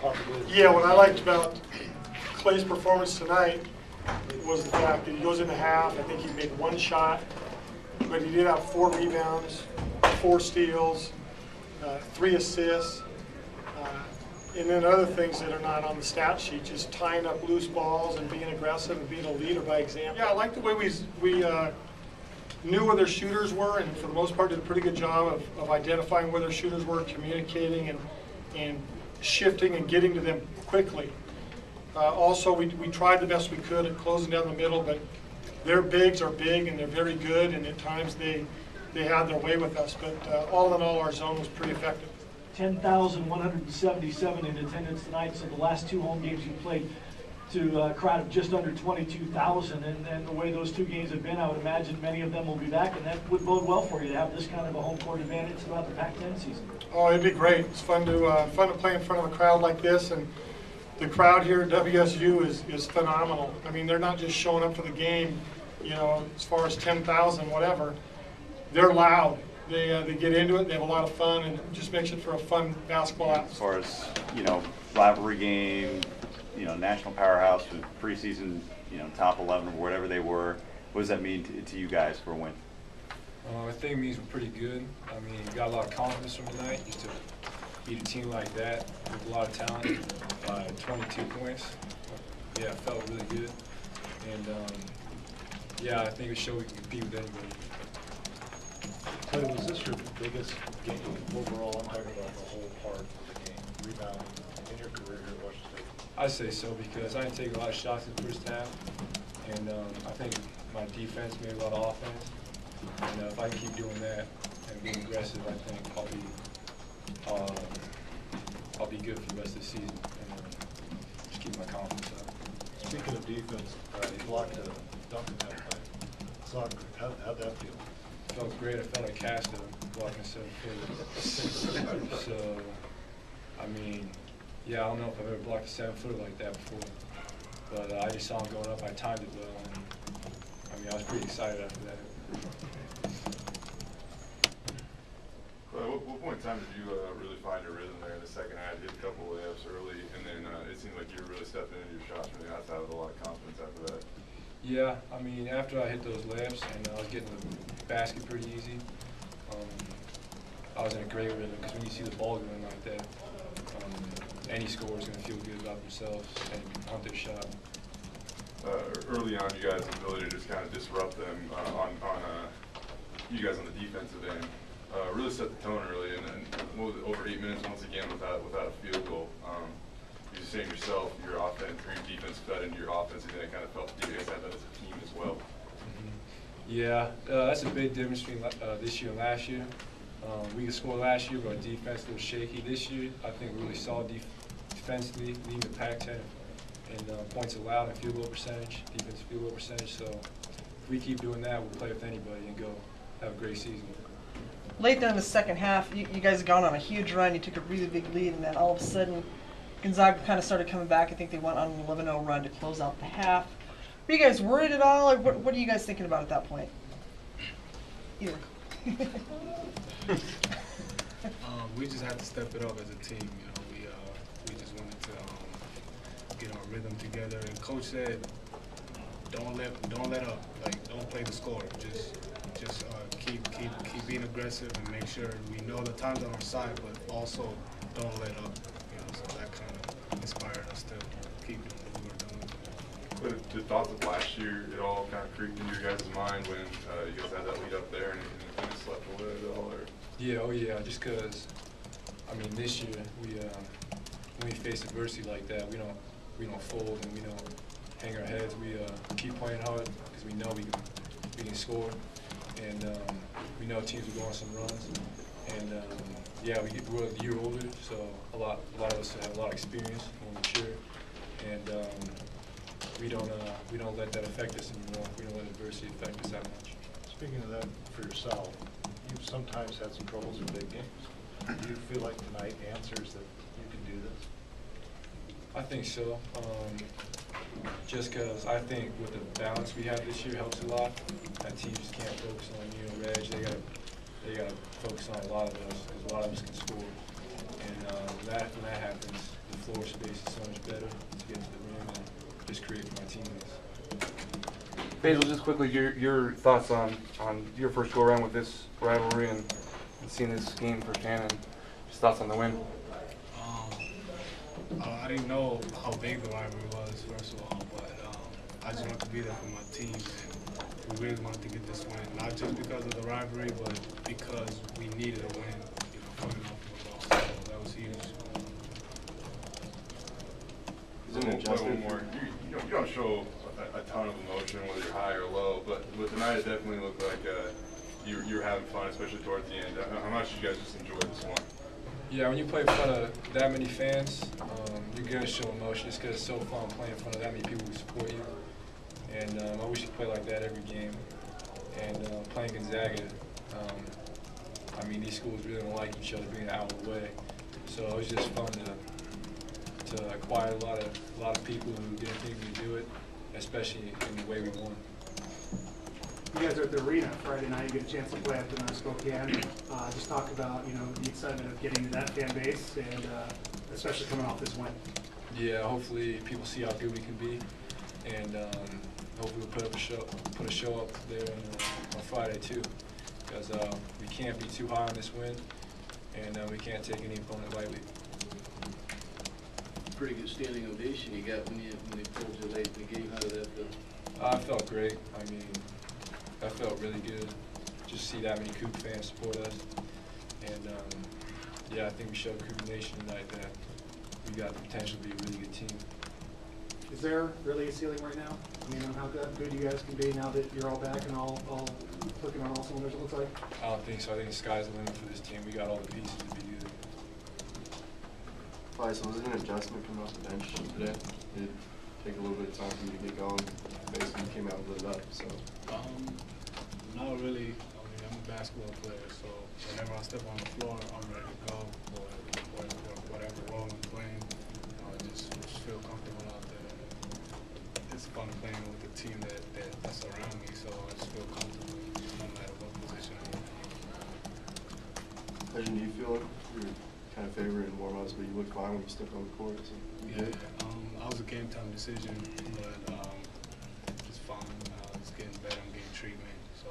possibility. Yeah, what I liked about Clay's performance tonight was the fact that he goes into half. I think he made one shot, but he did have 4 rebounds, 4 steals, 3 assists, and then other things that are not on the stat sheet, just tying up loose balls and being aggressive and being a leader by example. Yeah, I like the way we knew where their shooters were, and for the most part did a pretty good job of identifying where their shooters were, communicating and shifting and getting to them quickly. Also, we tried the best we could at closing down the middle, but their bigs are big and they're very good, and at times they had their way with us. But all in all, our zone was pretty effective. 10,177 in attendance tonight, so the last 2 home games you played to a crowd of just under 22,000, and the way those 2 games have been, I would imagine many of them will be back, and that would bode well for you to have this kind of a home court advantage throughout the Pac-10 season. Oh, it'd be great. It's fun to play in front of a crowd like this, and the crowd here at WSU is phenomenal. I mean, they're not just showing up for the game, you know, as far as 10,000, whatever. They're loud. They get into it. They have a lot of fun, and it just makes it for a fun basketball atmosphere. As far as, you know, rivalry game, you know, national powerhouse with preseason, you know, top 11 or whatever they were, what does that mean to you guys for a win? I think it means we're pretty good. I mean, we got a lot of confidence from tonight just to beat a team like that with a lot of talent by 22 points. Yeah, it felt really good. And, yeah, I think it showed we can compete with anybody. So was this your biggest game overall? I'm talking about the whole part of the game, rebounding in your career here at Washington State. I'd say so because I didn't take a lot of shots in the first half, and I think my defense made a lot of offense. And if I can keep doing that and being aggressive, I think I'll be good for the rest of the season and just keep my confidence up. Speaking of defense, you blocked a dunk attempt. So how'd that feel? Felt great. I felt like Castro blocking 7-footer. So, I mean, yeah, I don't know if I've ever blocked a 7-footer like that before, but I just saw him going up. I timed it well, and I mean, I was pretty excited after that. What point in time did you really find your rhythm there in the second half? You hit a couple of layups early, and then it seemed like you were really stepping into your shots from the outside with a lot of confidence after that. Yeah, I mean, after I hit those layups and I was getting the basket pretty easy, I was in a great rhythm because when you see the ball going like that, any scorer is going to feel good about themselves and hunt their shot. Early on, you guys' ability to just kind of disrupt them you guys on the defensive end really set the tone early, and what was it, over 8 minutes once again without a field goal. You were saying yourself, your offense, or your defense fed into your offense, and then it kind of felt you guys had that as a team as well. Yeah, that's a big difference between this year and last year. We could score last year, but our defense was shaky. This year, I think we're really solid defensively, leading the Pac-10 in points allowed and field goal percentage, defensive field goal percentage. So if we keep doing that, we'll play with anybody and go have a great season. Late down in the second half, you guys have gone on a huge run. You took a really big lead, and then all of a sudden, Gonzaga kind of started coming back. I think they went on an 11-0 run to close out the half. Were you guys worried at all, or what are you guys thinking about at that point? Either. We just had to step it up as a team. You know, we just wanted to get our rhythm together. And Coach said, don't let up. Like, don't play the score. Just keep being aggressive and make sure we know the time's on our side, but also don't let up. You know, so that kind of inspired us to keep doing what we were doing. But the thoughts of last year, it all kind of creeped into your guys' mind when you guys had that lead up there and it kind of slept away at all? Or? Yeah, oh yeah, just because, I mean, this year, when we face adversity like that, we don't fold and we don't hang our heads. We keep playing hard because we know we can score. And we know teams will go on some runs, and yeah, we're a year older, so a lot of us have a lot of experience, more mature, and we don't let that affect us anymore. We don't let adversity affect us that much. Speaking of that for yourself, you've sometimes had some troubles in big games. Do you feel like tonight answers that you can do this? I think so. Just because I think with the balance we have this year helps a lot. That team just can't focus on Reg. They gotta focus on a lot of us because a lot of us can score. And when that happens, the floor space is so much better to get to the rim and just create for my teammates. Basil, just quickly, your thoughts on your first go around with this rivalry and seeing this game firsthand, and just thoughts on the win. I didn't know how big the rivalry was, first of all, but I just wanted to be there for my team, and we really wanted to get this win, not just because of the rivalry, but because we needed a win, coming off of a loss. So that was huge. One more. You don't show a ton of emotion, whether you're high or low, but tonight it definitely looked like you were having fun, especially towards the end. How much did you guys just enjoy this one? Yeah, when you play in front of that many fans, you're going to show emotion just because it's so fun playing in front of that many people who support you. And I wish you could play like that every game. And playing Gonzaga, I mean, these schools really don't like each other being out of the way. So it was just fun to acquire a lot of people who didn't think we could do it, especially in the way we won. You guys are at the arena Friday night. You get a chance to play after Spokane. Just talk about the excitement of getting to that fan base, and especially coming off this win. Yeah, hopefully people see how good we can be, and hopefully we'll put a show up there on Friday too, because we can't be too high on this win, and we can't take any opponent lightly. Pretty good standing ovation you got when they pulled you late in the game. How did that feel? I felt great. I mean, I felt really good. Just see that many Coug fans support us, and yeah, I think we showed Coug Nation tonight that we got the potential to be a really good team. Is there really a ceiling right now? I mean, on how good you guys can be now that you're all back and all clicking on all cylinders, it looks like? I don't think so. I think the sky's the limit for this team. We got all the pieces to be good. So was it an adjustment coming off the bench today? Did it take a little bit of time for you to get going? Basically, you came out and lit it up, so. Not really. I mean, I'm a basketball player, so whenever I step on the floor, I'm ready to go for whatever role I'm playing. I just feel comfortable out there. It's fun playing with the team that's around me, so I just feel comfortable no matter what position I'm in. How do you feel? You're kind of favored in warm-ups, but you look fine when you step on the court. So Yeah, I was a game-time decision, but it's fine. It's getting better. I'm getting treatment, so